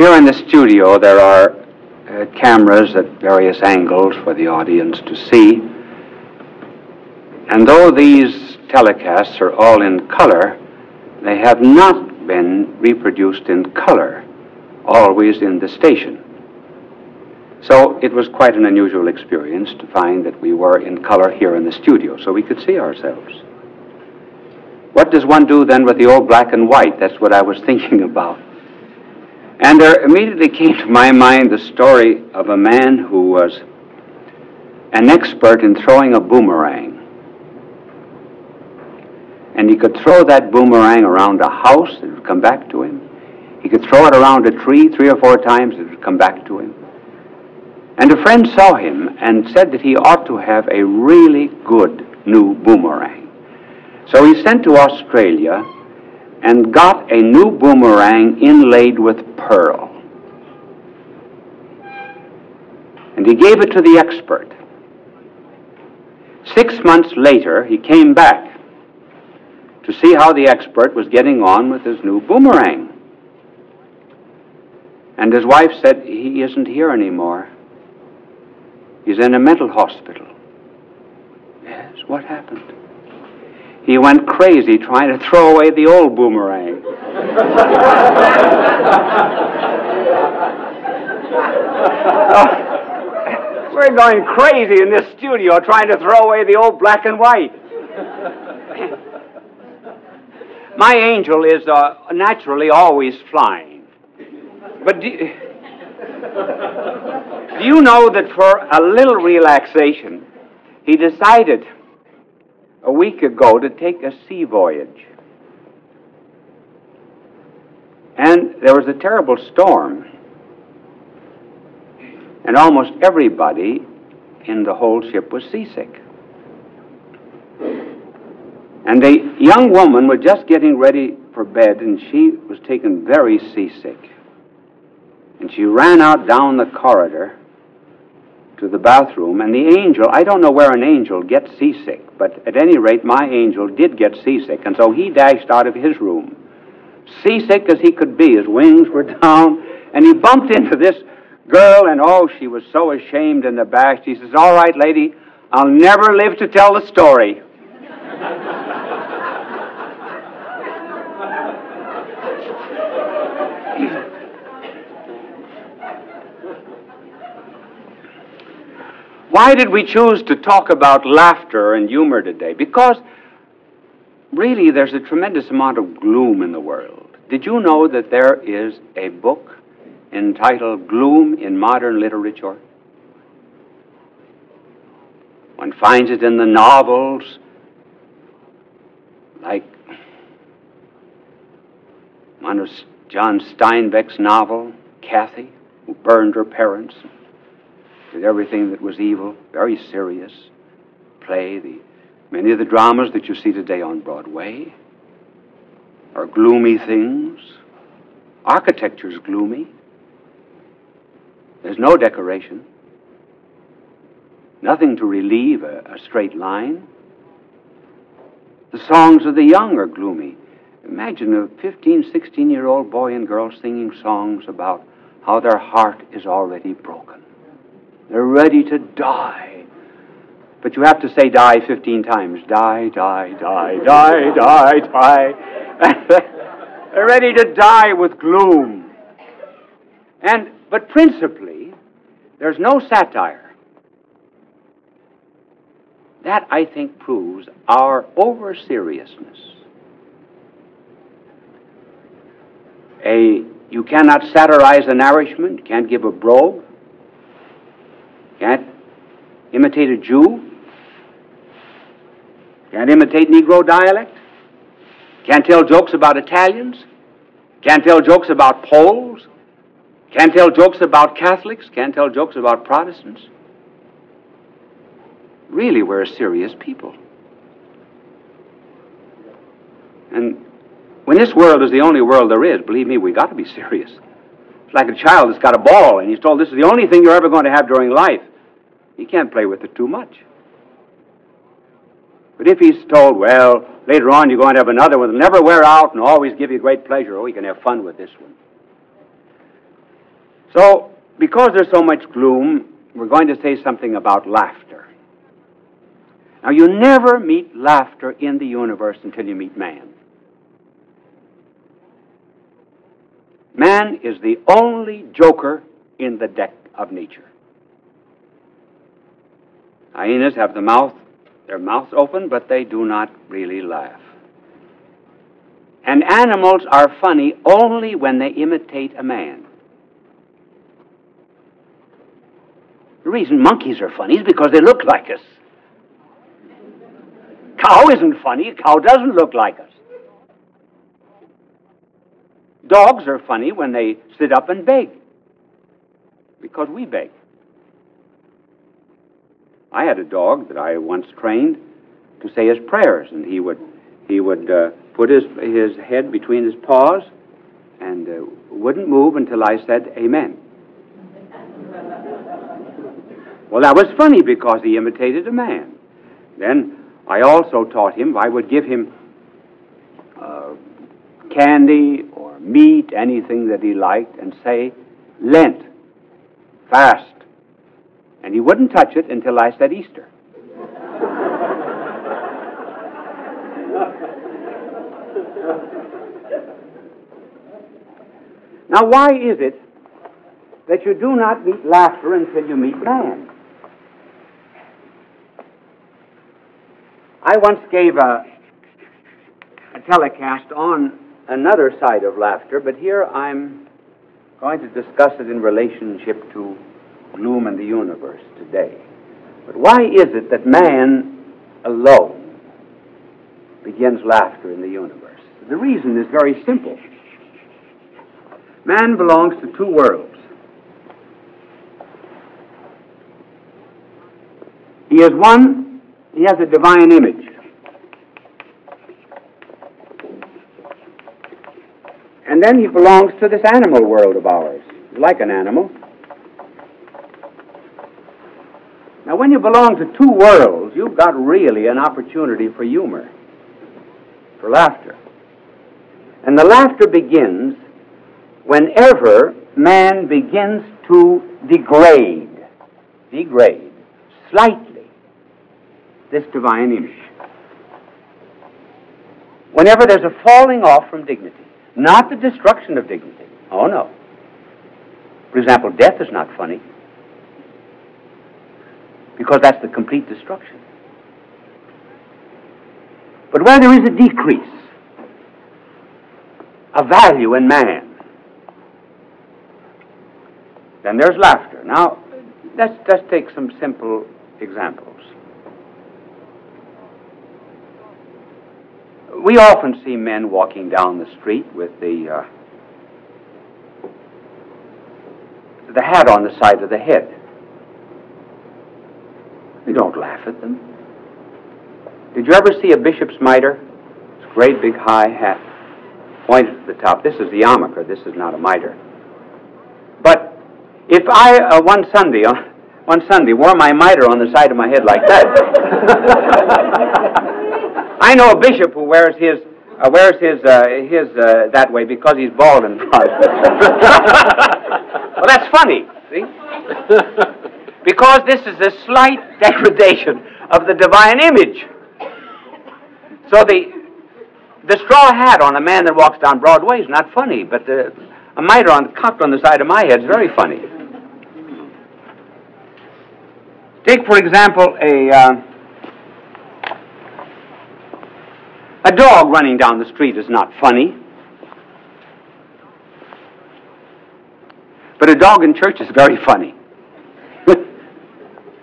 Here in the studio, there are cameras at various angles for the audience to see. And though these telecasts are all in color, they have not been reproduced in color, always in the station. So it was quite an unusual experience to find that we were in color here in the studio, so we could see ourselves. What does one do then with the old black and white? That's what I was thinking about. And there immediately came to my mind the story of a man who was an expert in throwing a boomerang. And he could throw that boomerang around a house, it would come back to him. He could throw it around a tree 3 or 4 times, it would come back to him. And a friend saw him and said that he ought to have a really good new boomerang. So he sent to Australia and got a new boomerang inlaid with pearl. And he gave it to the expert. 6 months later, he came back to see how the expert was getting on with his new boomerang. And his wife said, "He isn't here anymore. He's in a mental hospital." Yes, what happened? He went crazy trying to throw away the old boomerang. We're going crazy in this studio trying to throw away the old black and white. My angel is naturally always flying. But do you know that for a little relaxation, he decided a week ago to take a sea voyage. And there was a terrible storm. And almost everybody in the whole ship was seasick. And the young woman was just getting ready for bed, and she was taken very seasick. And she ran out down the corridor to the bathroom, and the angel, I don't know where an angel gets seasick, but at any rate, my angel did get seasick, and so he dashed out of his room, seasick as he could be. His wings were down, and he bumped into this girl, and oh, she was so ashamed and abashed. He says, "All right, lady, I'll never live to tell the story." Why did we choose to talk about laughter and humor today? Because really there's a tremendous amount of gloom in the world. Did you know that there is a book entitled Gloom in Modern Literature? One finds it in the novels like one of John Steinbeck's novel, Kathy, who burned her parents, did everything that was evil, very serious play. Many of the dramas that you see today on Broadway are gloomy things. Architecture's gloomy. There's no decoration. Nothing to relieve a straight line. The songs of the young are gloomy. Imagine a 15, 16-year-old boy and girl singing songs about how their heart is already broken. They're ready to die. But you have to say die 15 times. Die, die, die, die, die, die. They're ready to die with gloom. But principally, there's no satire. That, I think, proves our over-seriousness. You cannot satirize an Irishman, you can't give a brogue, can't imitate a Jew, can't imitate Negro dialect, can't tell jokes about Italians, can't tell jokes about Poles, can't tell jokes about Catholics, can't tell jokes about Protestants. Really, we're a serious people. And when this world is the only world there is, believe me, we've got to be serious. It's like a child that's got a ball, and he's told this is the only thing you're ever going to have during life. He can't play with it too much. But if he's told, well, later on you're going to have another one that'll never wear out and always give you great pleasure, oh, you can have fun with this one. So, because there's so much gloom, we're going to say something about laughter. Now, you never meet laughter in the universe until you meet man. Man is the only joker in the deck of nature. Hyenas have their mouths open, but they do not really laugh. And animals are funny only when they imitate a man. The reason monkeys are funny is because they look like us. Cow isn't funny. A cow doesn't look like us. Dogs are funny when they sit up and beg, because we beg. I had a dog that I once trained to say his prayers, and he would put his head between his paws and wouldn't move until I said amen. Well, that was funny because he imitated a man. Then I also taught him, I would give him candy or meat, anything that he liked, and say, Lent, fast. And he wouldn't touch it until I said Easter. Now, why is it that you do not meet laughter until you meet man? I once gave a telecast on another side of laughter, but here I'm going to discuss it in relationship to gloom in the universe today. But why is it that man alone begins laughter in the universe? The reason is very simple. Man belongs to two worlds. He has a divine image. And then he belongs to this animal world of ours. He's like an animal. Now, when you belong to two worlds, you've got really an opportunity for humor, for laughter. And the laughter begins whenever man begins to degrade slightly this divine image. Whenever there's a falling off from dignity, not the destruction of dignity. Oh, no. For example, death is not funny, because that's the complete destruction. But where there is a decrease of value in man, then there's laughter. Now, let's just take some simple examples. We often see men walking down the street with the hat on the side of the head. We don't laugh at them. Did you ever see a bishop's mitre? It's a great big high hat, pointed at the top. This is the yarmulke. This is not a mitre. But if I one Sunday wore my mitre on the side of my head like that, I know a bishop who wears his that way because he's bald in front. Well, that's funny, see? Because this is a slight degradation of the divine image. So the straw hat on a man that walks down Broadway is not funny, but a mitre cocked on the side of my head is very funny. Take, for example, a dog running down the street is not funny. But a dog in church is very funny.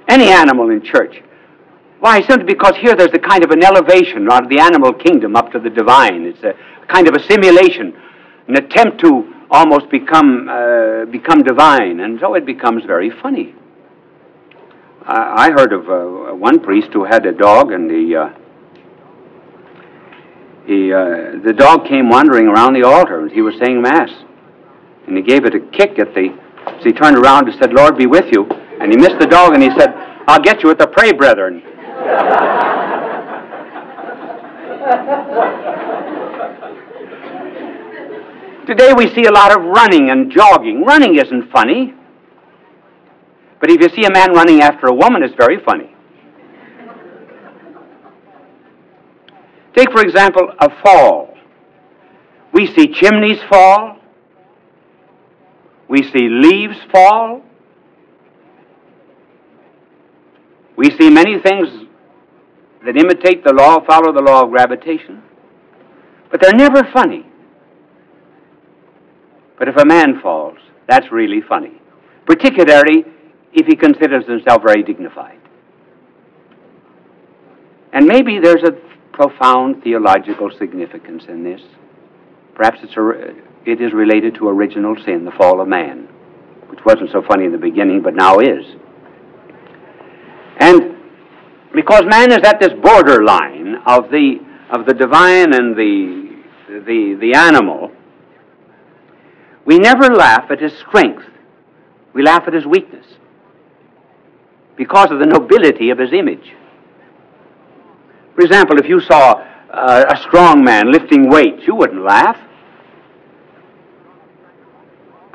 Any animal in church. Why? Simply because here there's a kind of an elevation out of the animal kingdom up to the divine. It's a kind of a simulation, an attempt to almost become divine, and so it becomes very funny. I heard of one priest who had a dog, and the dog came wandering around the altar as he was saying Mass, and he gave it a kick so he turned around and said, "Lord be with you," and he missed the dog, and he said, "I'll get you at the Pray Brethren." Today we see a lot of running and jogging. Running isn't funny. But if you see a man running after a woman, it's very funny. Take, for example, a fall. We see chimneys fall. We see leaves fall. We see many things that imitate the law, follow the law of gravitation. But they're never funny. But if a man falls, that's really funny. Particularly if he considers himself very dignified. And maybe there's a profound theological significance in this. Perhaps it is related to original sin, the fall of man, which wasn't so funny in the beginning, but now is. And because man is at this borderline of the divine and the animal, we never laugh at his strength. We laugh at his weakness because of the nobility of his image. For example, if you saw a strong man lifting weights, you wouldn't laugh.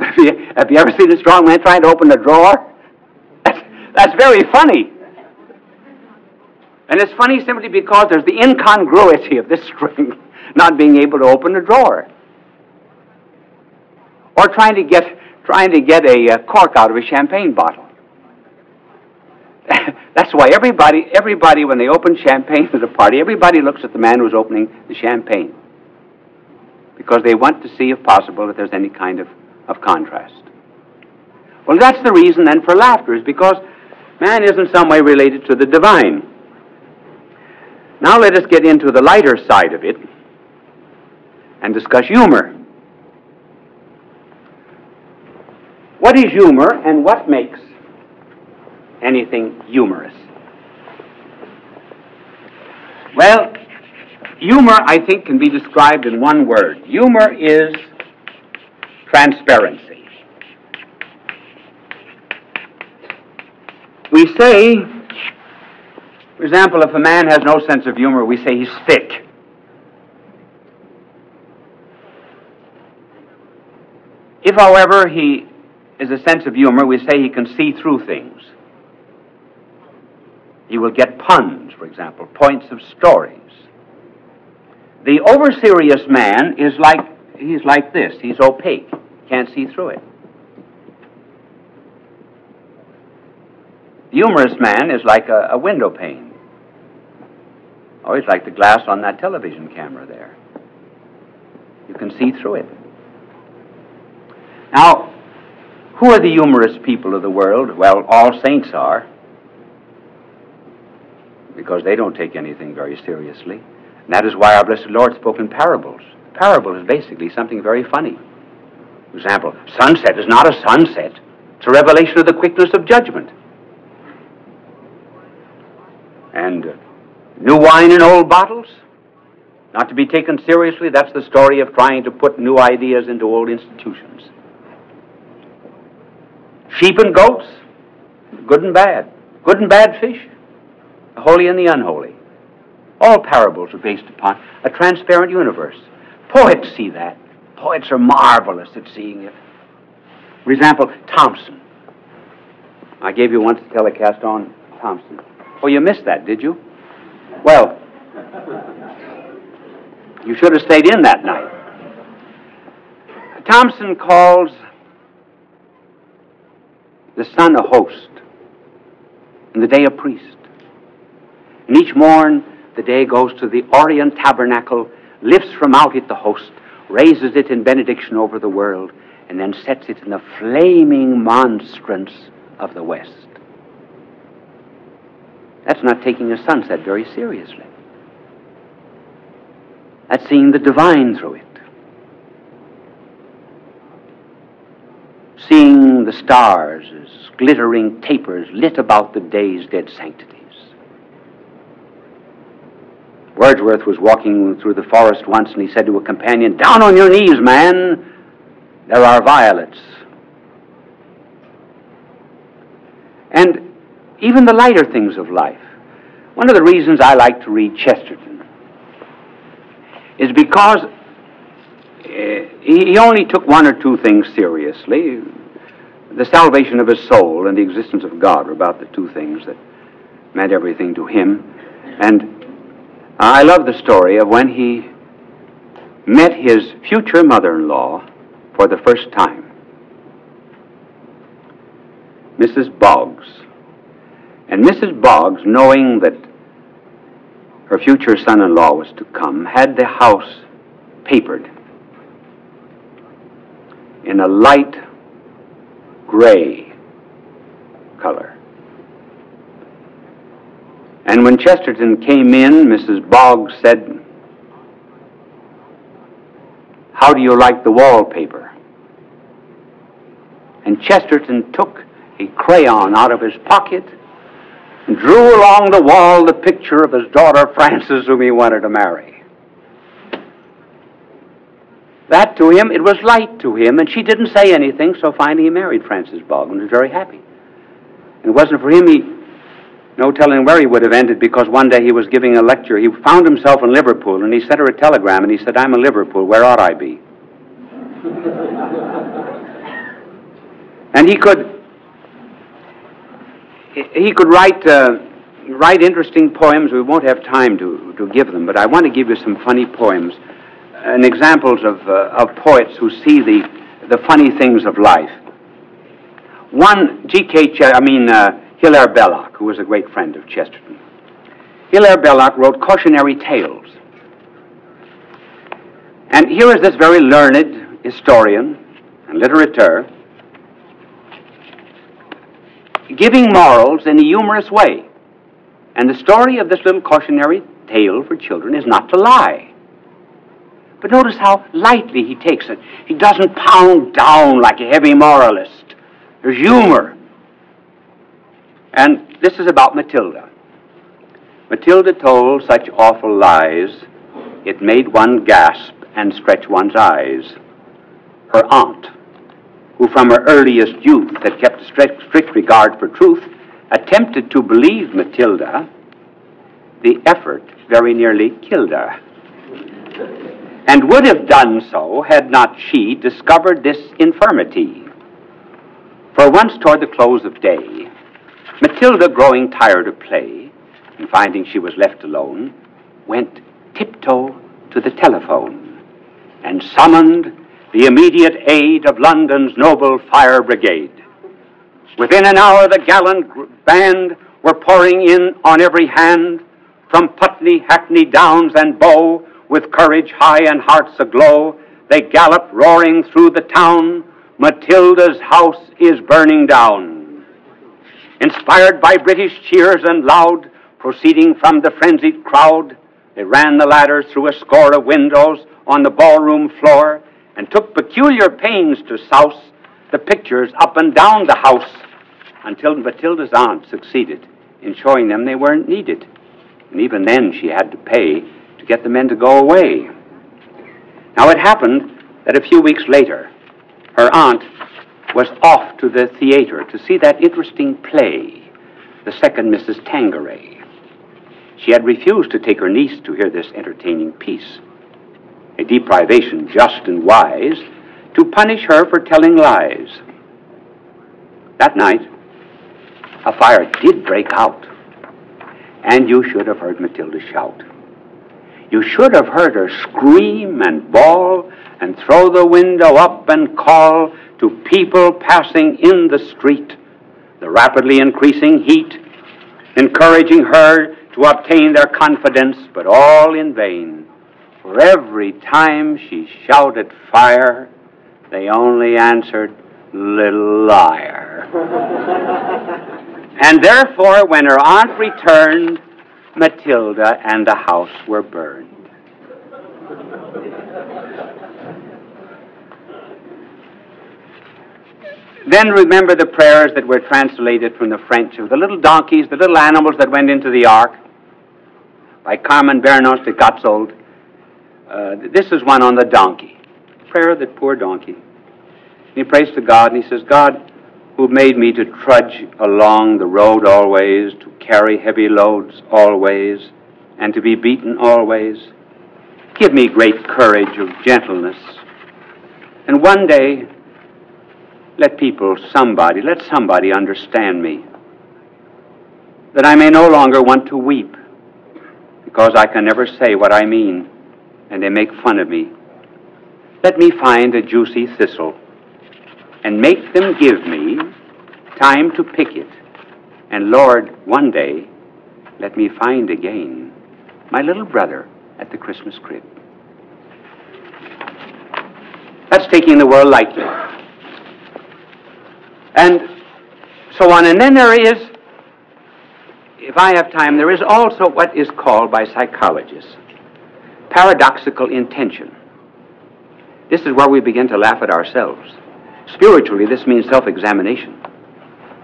Have you ever seen a strong man trying to open a drawer? That's very funny. And it's funny simply because there's the incongruity of this strength not being able to open a drawer. Or trying to get a cork out of a champagne bottle. That's why everybody, when they open champagne at a party, everybody looks at the man who's opening the champagne. Because they want to see, if possible, if there's any kind of contrast. Well, that's the reason then for laughter, is because man is in some way related to the divine. Now let us get into the lighter side of it and discuss humor. What is humor and what makes anything humorous? Well, humor, I think, can be described in one word. Humor is transparency. We say, for example, if a man has no sense of humor, we say he's thick. If, however, he is a sense of humor, we say he can see through things. He will get puns, for example, points of stories. The over-serious man is he's like this. He's opaque. Can't see through it. The humorous man is like a window pane. Oh, he's like the glass on that television camera there. You can see through it. Now, who are the humorous people of the world? Well, all saints are, because they don't take anything very seriously. And that is why our blessed Lord spoke in parables. Parable is basically something very funny. For example, sunset is not a sunset. It's a revelation of the quickness of judgment. And new wine in old bottles, not to be taken seriously. That's the story of trying to put new ideas into old institutions. Sheep and goats, good and bad fish, the holy and the unholy. All parables are based upon a transparent universe. Poets see that. Poets are marvelous at seeing it. For example, Thompson. I gave you once a telecast on Thompson. Oh, you missed that, did you? Well, you should have stayed in that night. Thompson calls the sun a host, and the day a priest. And each morn the day goes to the Orient tabernacle, lifts from out it the host, raises it in benediction over the world, and then sets it in the flaming monstrance of the west. That's not taking a sunset very seriously. That's seeing the divine through it. Seeing the stars as glittering tapers lit about the day's dead sanctities. Wordsworth was walking through the forest once, and he said to a companion, "Down on your knees, man. There are violets." And even the lighter things of life. One of the reasons I like to read Chesterton is because he only took one or two things seriously. The salvation of his soul and the existence of God were about the two things that meant everything to him. And I love the story of when he met his future mother-in-law for the first time, Mrs. Boggs. And Mrs. Boggs, knowing that her future son-in-law was to come, had the house papered in a light gray color. And when Chesterton came in, Mrs. Boggs said, "How do you like the wallpaper?" And Chesterton took a crayon out of his pocket and drew along the wall the picture of his daughter Frances, whom he wanted to marry. That to him, it was light to him, and she didn't say anything, so finally he married Frances Boggs and was very happy. And it wasn't for him, no telling where he would have ended, because one day he was giving a lecture. He found himself in Liverpool, and he sent her a telegram, and he said, "I'm in Liverpool, where ought I be?" And he could write interesting poems. We won't have time to give them, but I want to give you some funny poems and examples of poets who see the funny things of life. One, Hilaire Belloc, who was a great friend of Chesterton. Hilaire Belloc wrote cautionary tales. And here is this very learned historian and literateur giving morals in a humorous way. And the story of this little cautionary tale for children is not to lie. But notice how lightly he takes it. He doesn't pound down like a heavy moralist. There's humor. And this is about Matilda. Matilda told such awful lies, it made one gasp and stretch one's eyes. Her aunt, who from her earliest youth had kept a strict regard for truth, attempted to believe Matilda. The effort very nearly killed her, and would have done so had not she discovered this infirmity. For once toward the close of day, Matilda, growing tired of play, and finding she was left alone, went tiptoe to the telephone and summoned the immediate aid of London's noble fire brigade. Within an hour, the gallant band were pouring in on every hand, from Putney, Hackney, Downs, and Bow. With courage high and hearts aglow, they galloped roaring through the town. Matilda's house is burning down. Inspired by British cheers and loud, proceeding from the frenzied crowd, they ran the ladders through a score of windows on the ballroom floor, and took peculiar pains to souse the pictures up and down the house, until Matilda's aunt succeeded in showing them they weren't needed. And even then she had to pay to get the men to go away. Now it happened that a few weeks later, her aunt was off to the theater to see that interesting play, The Second Mrs. Tanqueray. She had refused to take her niece to hear this entertaining piece, a deprivation just and wise, to punish her for telling lies. That night, a fire did break out, and you should have heard Matilda shout. You should have heard her scream and bawl and throw the window up and call to people passing in the street, the rapidly increasing heat, encouraging her to obtain their confidence, but all in vain. For every time she shouted fire, they only answered, "Little liar." And therefore, when her aunt returned, Matilda and the house were burned. Then remember the prayers that were translated from the French of the little donkeys, the little animals that went into the ark, by Carmen Bernos de Gotzold. This is one on the donkey. Prayer of the poor donkey. And he prays to God, and he says, "God, who made me to trudge along the road always, to carry heavy loads always, and to be beaten always, give me great courage of gentleness, And one day, let somebody understand me, that I may no longer want to weep, because I can never say what I mean, and they make fun of me. Let me find a juicy thistle, and make them give me time to pick it. And Lord, one day, let me find again my little brother at the Christmas crib. That's taking the world lightly. And so on. And then there is, if I have time, there is also what is called by psychologists paradoxical intention. This is where we begin to laugh at ourselves. Spiritually, this means self-examination,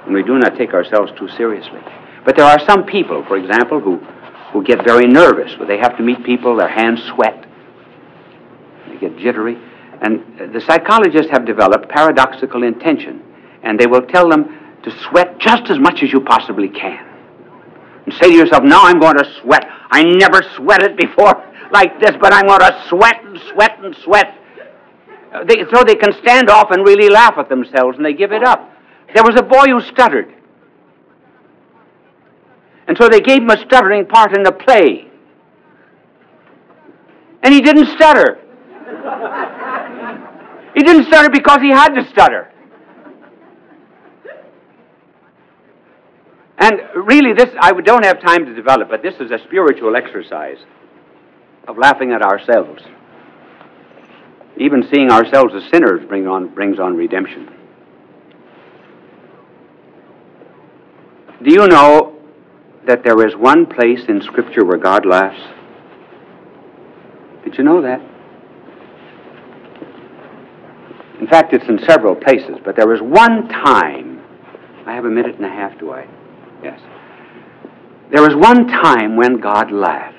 and we do not take ourselves too seriously. But there are some people, for example, who get very nervous when they have to meet people. Their hands sweat, they get jittery. And the psychologists have developed paradoxical intention, and they will tell them to sweat just as much as you possibly can. And say to yourself, now I'm going to sweat. I never sweated before like this, but I'm going to sweat and sweat and sweat. So they can stand off and really laugh at themselves, and they give it up. There was a boy who stuttered. And so they gave him a stuttering part in the play. And he didn't stutter. He didn't stutter because he had to stutter. And really, this, I don't have time to develop, but this is a spiritual exercise of laughing at ourselves. Even seeing ourselves as sinners brings on redemption. Do you know that there is one place in Scripture where God laughs? Did you know that? In fact, it's in several places, but there is one time. I have a minute and a half, do I? Yes. There is one time when God laughs.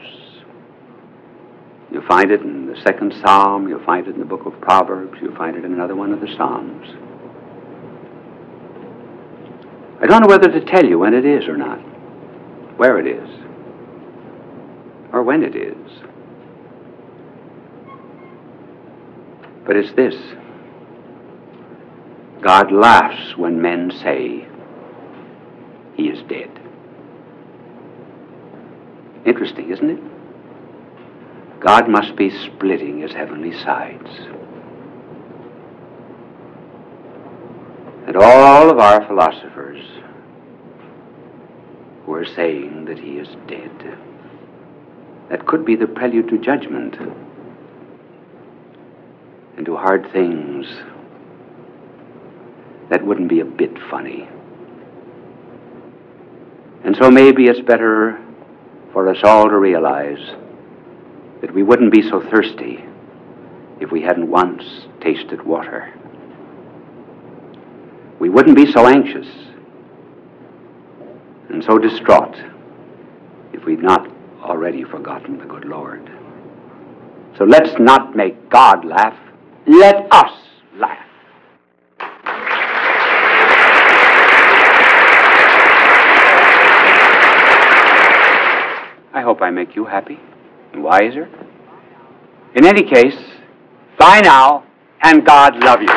You'll find it in the 2nd Psalm, you'll find it in the book of Proverbs, you'll find it in another one of the Psalms. I don't know whether to tell you when it is or not, where it is, or when it is. But it's this. God laughs when men say he is dead. Interesting, isn't it? God must be splitting his heavenly sides. And all of our philosophers who are saying that he is dead, that could be the prelude to judgment and to hard things that wouldn't be a bit funny. And so maybe it's better for us all to realize that we wouldn't be so thirsty if we hadn't once tasted water. We wouldn't be so anxious and so distraught if we'd not already forgotten the good Lord. So let's not make God laugh. Let us laugh. I hope I make you happy and wiser. In any case, bye now, and God love you.